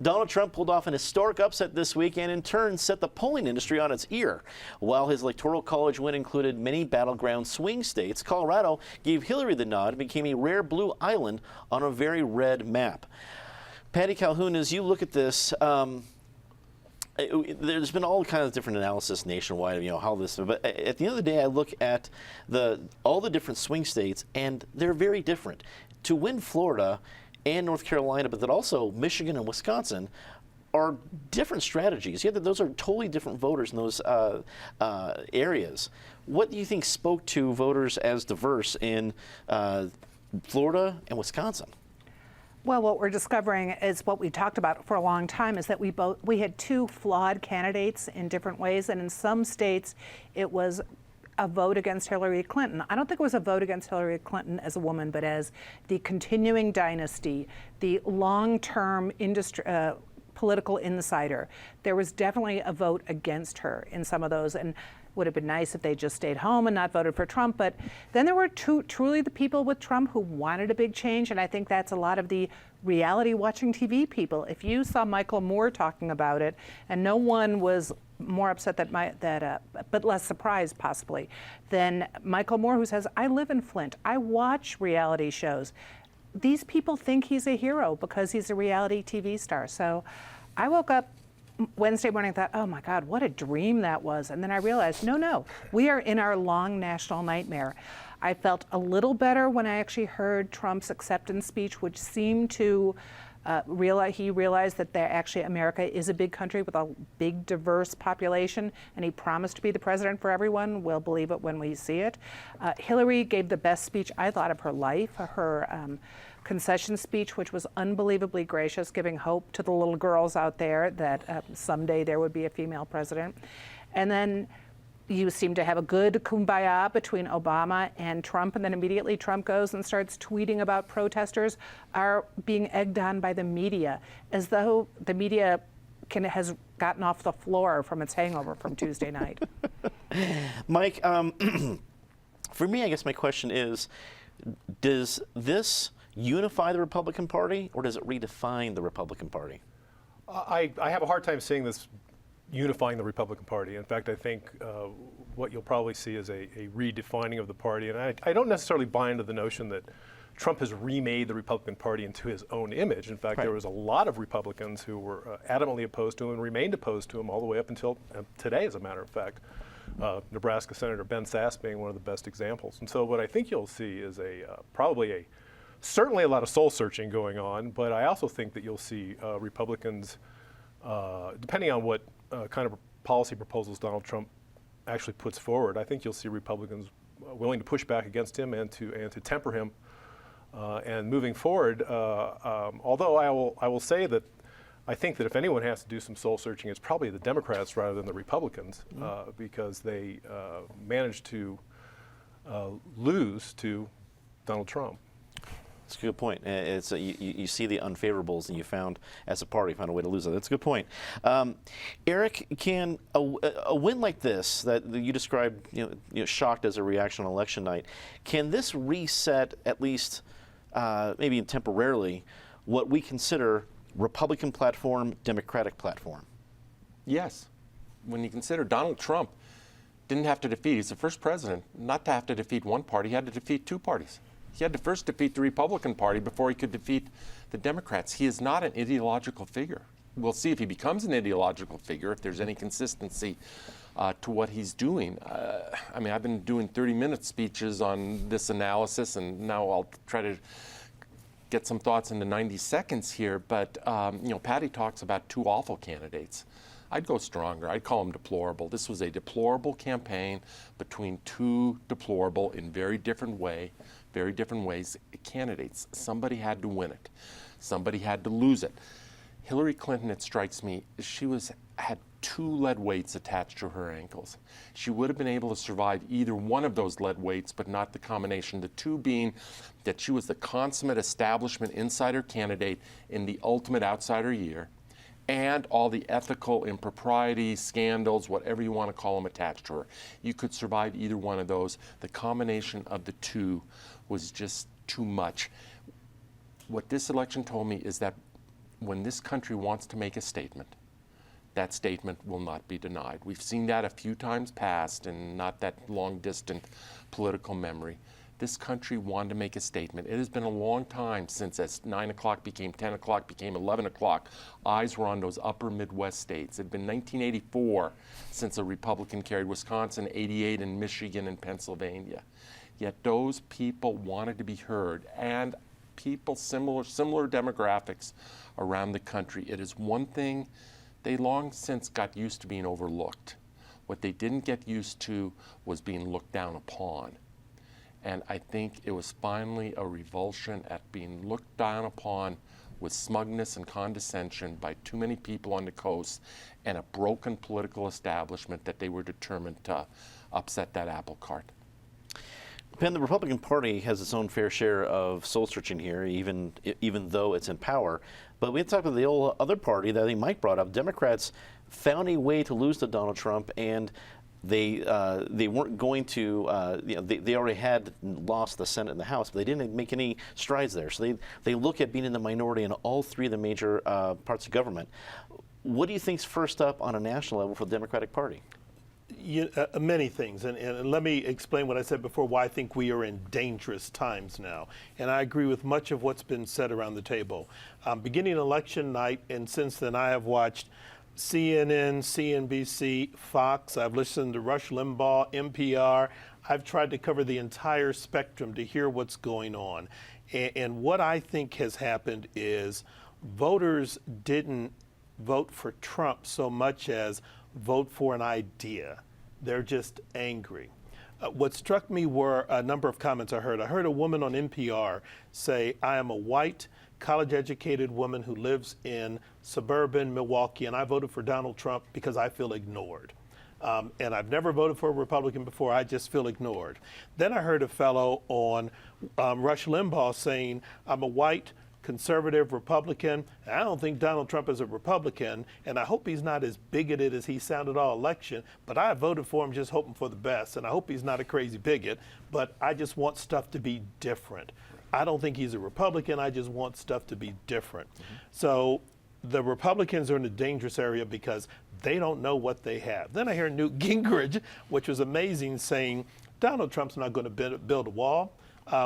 Donald Trump pulled off an historic upset this week and in turn set the polling industry on its ear. While his Electoral College win included many battleground swing states, Colorado gave Hillary the nod and became a rare blue island on a very red map. Patty Calhoun, as you look at this, there's been all kinds of different analysis nationwide of how this, but at the end of the day, I look at all the different swing states and they're very different. To win Florida and North Carolina, but then also Michigan and Wisconsin are different strategies. Yet those are totally different voters in those areas. What do you think spoke to voters as diverse in Florida and Wisconsin? Well, what we're discovering is what we talked about for a long time is that we had two flawed candidates in different ways, and in some states it was a vote against Hillary Clinton. I don't think it was a vote against Hillary Clinton as a woman, but as the continuing dynasty, the long-term political insider. There was definitely a vote against her in some of those, and would have been nice if they just stayed home and not voted for Trump. But then there were truly the people with Trump who wanted a big change, and I think that's a lot of the reality watching TV people. If you saw Michael Moore talking about it, and no one was more upset but less surprised possibly than Michael Moore, who says, I live in Flint, I watch reality shows. These people think he's a hero because he's a reality TV star. So I woke up Wednesday morning and thought, oh my God, what a dream that was. And then I realized, no, we are in our long national nightmare. I felt a little better when I actually heard Trump's acceptance speech, which seemed to he realized that America is a big country with a big, diverse population, and he promised to be the president for everyone. We'll believe it when we see it. Hillary gave the best speech, I thought, of her life. Her concession speech, which was unbelievably gracious, giving hope to the little girls out there that someday there would be a female president. And then you seem to have a good kumbaya between Obama and Trump, and then immediately Trump goes and starts tweeting about protesters are being egged on by the media, as though the media has gotten off the floor from its hangover from Tuesday night. Mike, for me, I guess my question is, does this unify the Republican Party, or does it redefine the Republican Party? I have a hard time seeing this unifying the Republican Party. In fact, I think what you'll probably see is a redefining of the party. And I don't necessarily buy into the notion that Trump has remade the Republican Party into his own image. In fact, There was a lot of Republicans who were adamantly opposed to him and remained opposed to him all the way up until today, as a matter of fact. Nebraska Senator Ben Sasse being one of the best examples. And so what I think you'll see is certainly a lot of soul searching going on, but I also think that you'll see Republicans, depending on what kind of policy proposals Donald Trump actually puts forward, I think you'll see Republicans willing to push back against him and to temper him. And moving forward, although I will say that I think that if anyone has to do some soul searching, it's probably the Democrats rather than the Republicans, because they managed to lose to Donald Trump. That's a good point. It's you see the unfavorables, and you found, as a party, found a way to lose it. That's a good point. Eric, can a win like this that you described, shocked as a reaction on election night, can this reset, at least maybe temporarily, what we consider Republican platform, Democratic platform? Yes. When you consider Donald Trump didn't have to defeat, he's the first president not to have to defeat one party, he had to defeat two parties. He had to first defeat the Republican Party before he could defeat the Democrats. He is not an ideological figure. We'll see if he becomes an ideological figure, if there's any consistency to what he's doing. I've been doing 30-minute speeches on this analysis, and now I'll try to get some thoughts into 90 seconds here. But, Patty talks about two awful candidates. I'd go stronger. I'd call them deplorable. This was a deplorable campaign between two deplorable, in very different ways, candidates. Somebody had to win it. Somebody had to lose it. Hillary Clinton, it strikes me, had two lead weights attached to her ankles. She would have been able to survive either one of those lead weights, but not the combination. The two being that she was the consummate establishment insider candidate in the ultimate outsider year, and all the ethical improprieties, scandals, whatever you want to call them, attached to her. You could survive either one of those. The combination of the two was just too much. What this election told me is that when this country wants to make a statement, that statement will not be denied. We've seen that a few times past in not that long distant political memory. This country wanted to make a statement. It has been a long time since, as 9 o'clock became 10 o'clock, became 11 o'clock, eyes were on those upper Midwest states. It had been 1984 since a Republican carried Wisconsin, 88 in Michigan and Pennsylvania. Yet those people wanted to be heard, and people similar demographics around the country. It is one thing they long since got used to being overlooked. What they didn't get used to was being looked down upon. And I think it was finally a revulsion at being looked down upon with smugness and condescension by too many people on the coast and a broken political establishment that they were determined to upset that apple cart. Penn, the Republican Party has its own fair share of soul searching here, even though it's in power. But we have to talk about the old other party that I think Mike brought up. Democrats found a way to lose to Donald Trump, and they weren't going to. They already had lost the Senate and the House, but they didn't make any strides there. So they look at being in the minority in all three of the major parts of government. What do you think's first up on a national level for the Democratic Party? Many things, and let me explain what I said before, why I think we are in dangerous times now. And I agree with much of what's been said around the table. Beginning election night, and since then I have watched CNN, CNBC, Fox, I've listened to Rush Limbaugh, NPR. I've tried to cover the entire spectrum to hear what's going on. And what I think has happened is voters didn't vote for Trump so much as vote for an idea. They're just angry. What struck me were a number of comments I heard. I heard a woman on NPR say, I am a white, college-educated woman who lives in suburban Milwaukee, and I voted for Donald Trump because I feel ignored. And I've never voted for a Republican before. I just feel ignored. Then I heard a fellow on Rush Limbaugh saying, I'm a white, conservative Republican. I don't think Donald Trump is a Republican, and I hope he's not as bigoted as he sounded all election, but I voted for him just hoping for the best, and I hope he's not a crazy bigot, but I just want stuff to be different. I don't think he's a Republican. I just want stuff to be different. So the Republicans are in a dangerous area because they don't know what they have. Then I hear Newt Gingrich, which was amazing, saying Donald Trump's not going to build a wall.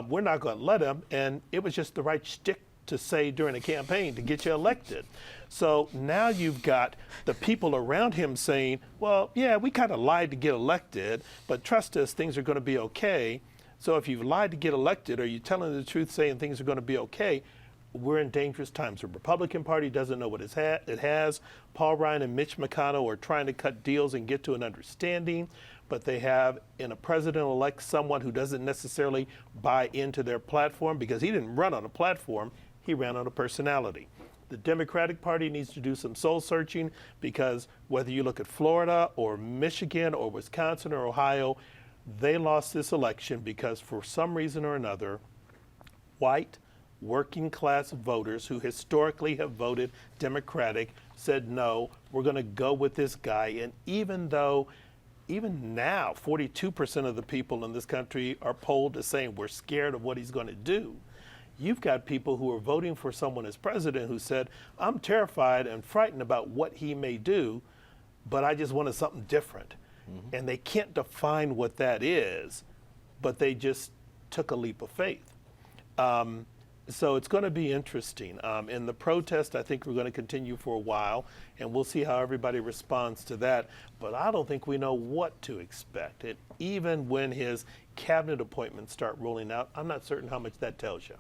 We're not going to let him, and it was just the right shtick to say during a campaign to get you elected. So now you've got the people around him saying, well, yeah, we kind of lied to get elected, but trust us, things are going to be okay. So if you've lied to get elected, or you're telling the truth saying things are going to be okay, we're in dangerous times. The Republican Party doesn't know what it has. Paul Ryan and Mitch McConnell are trying to cut deals and get to an understanding, but they have in a president-elect someone who doesn't necessarily buy into their platform because he didn't run on a platform. He ran on a personality. The Democratic Party needs to do some soul searching because whether you look at Florida or Michigan or Wisconsin or Ohio, they lost this election because for some reason or another, white, working class voters who historically have voted Democratic said, no, we're going to go with this guy. And even now, 42% of the people in this country are polled as saying we're scared of what he's going to do. You've got people who are voting for someone as president who said, I'm terrified and frightened about what he may do, but I just wanted something different. Mm-hmm. And they can't define what that is, but they just took a leap of faith. So it's going to be interesting. In the protest, I think we're going to continue for a while, and we'll see how everybody responds to that. But I don't think we know what to expect. And even when his cabinet appointments start rolling out, I'm not certain how much that tells you.